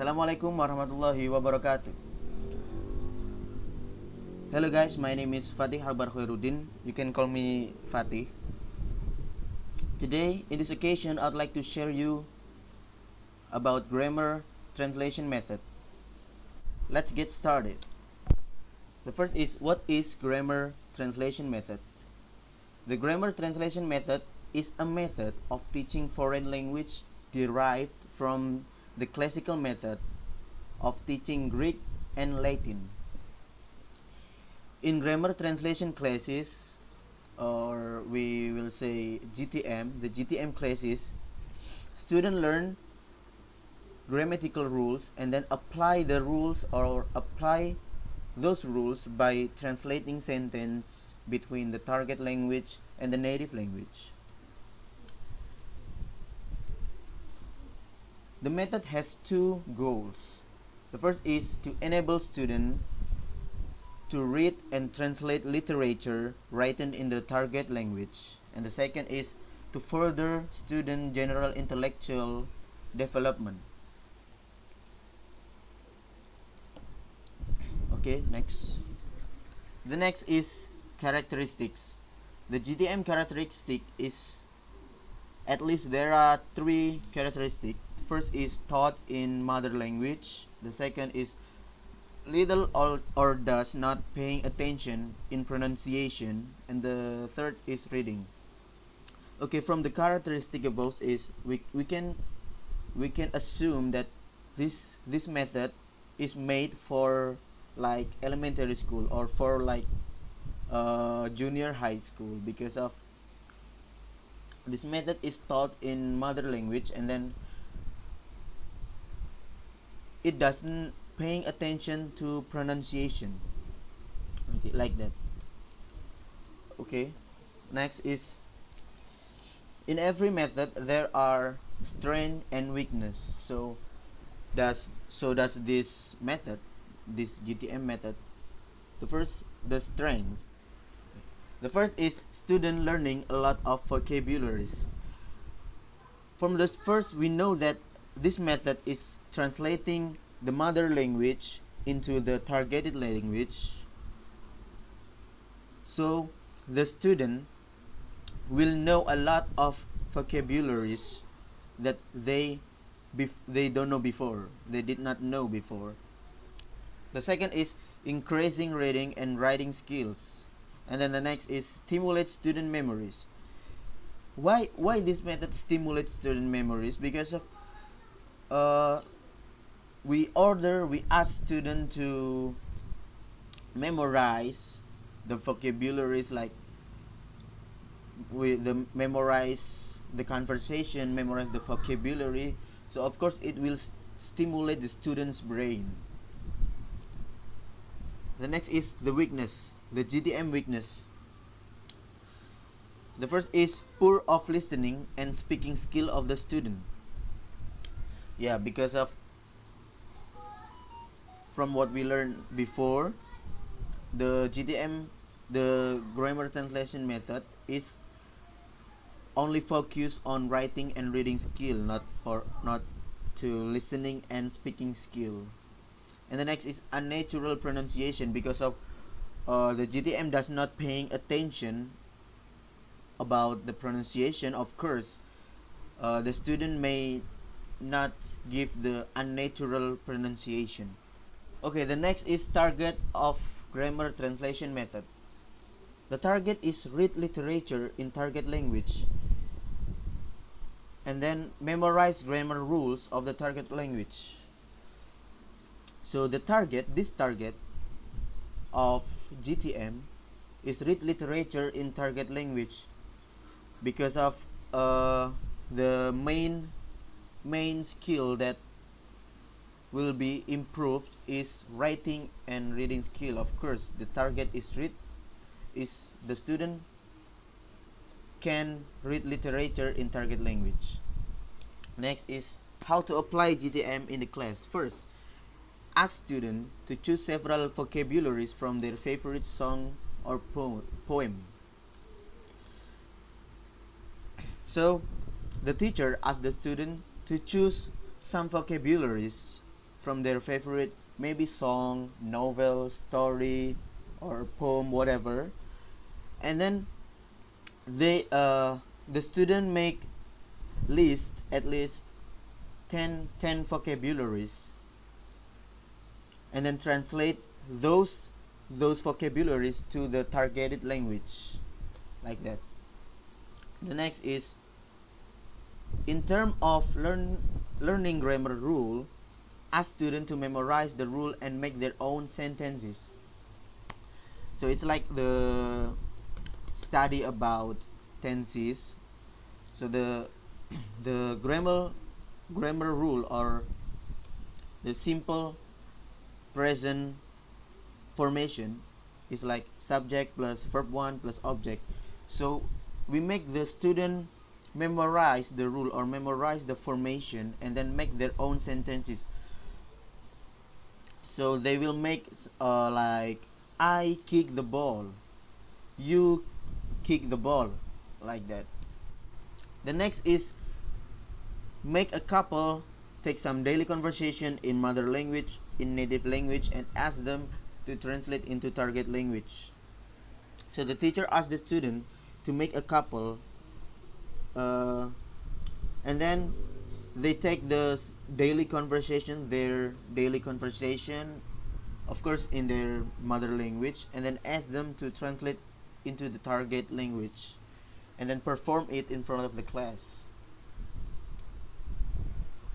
Assalamualaikum warahmatullahi wabarakatuh. Hello guys, my name is Fatih Akbar Khoirudin. You can call me Fatih. Today, in this occasion, I'd like to share you about grammar translation method. Let's get started. The first is, what is grammar translation method? The grammar translation method is a method of teaching foreign language derived from the classical method of teaching Greek and Latin. In grammar translation classes, or we will say GTM, the GTM classes, students learn grammatical rules and then apply the rules or apply those rules by translating sentence between the target language and the native language. The method has two goals. The first is to enable students to read and translate literature written in the target language, and the second is to further student general intellectual development. Okay, next. The next is characteristics. The GTM characteristic is, at least there are three characteristics. First is taught in mother language. The second is little or does not paying attention in pronunciation, and the third is reading. Okay, from the characteristic above is we can assume that this method is made for like elementary school or for like junior high school, because of this method is taught in mother language and then it doesn't paying attention to pronunciation. Okay, like that. Okay, next is, in every method there are strength and weakness. So does this method, this GTM method. The first, the strength. The first is student learning a lot of vocabularies. From the first, we know that this method is translating the mother language into the targeted language. So the student will know a lot of vocabularies that they don't know before, they did not know before. The second is increasing reading and writing skills, and then the next is stimulate student memories. Why this method stimulates student memories? Because of we ask students to memorize the vocabularies, like memorize the conversation, memorize the vocabulary. So of course it will stimulate the student's brain. The next is the weakness, the GTM weakness. The first is poor of listening and speaking skill of the student. Yeah, because of from what we learned before, the GTM, the grammar translation method, is only focused on writing and reading skill, not to listening and speaking skill. And the next is unnatural pronunciation, because of the GTM does not paying attention about the pronunciation. Of course, the student may not give the unnatural pronunciation. Okay, the next is target of grammar translation method. The target is read literature in target language and then memorize grammar rules of the target language. So this target of GTM is read literature in target language, because of the main skill that will be improved is writing and reading skill. Of course, the target is the student can read literature in target language. Next is how to apply GTM in the class. First, ask students to choose several vocabularies from their favorite song or poem. So the teacher asks the student to choose some vocabularies from their favorite, maybe song, novel, story, or poem, whatever, and then the student make list at least 10 vocabularies, and then translate those vocabularies to the targeted language, like that. The next is, in terms of learning grammar rule, ask students to memorize the rule and make their own sentences. So it's like the study about tenses. So the grammar rule, or the simple present formation, is like subject plus verb 1 plus object. So we make the student memorize the rule or memorize the formation and then make their own sentences. So they will make like, I kick the ball, you kick the ball, like that. The next is, make a couple take some daily conversation in mother language, in native language, and ask them to translate into target language. So the teacher asks the student to make a couple, and then they take the daily conversation, their daily conversation, of course in their mother language, and then ask them to translate into the target language, and then perform it in front of the class.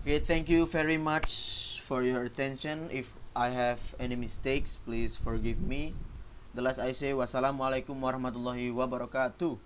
Okay, thank you very much for your attention. If I have any mistakes, please forgive me. The last I say, wassalamualaikum warahmatullahi wabarakatuh.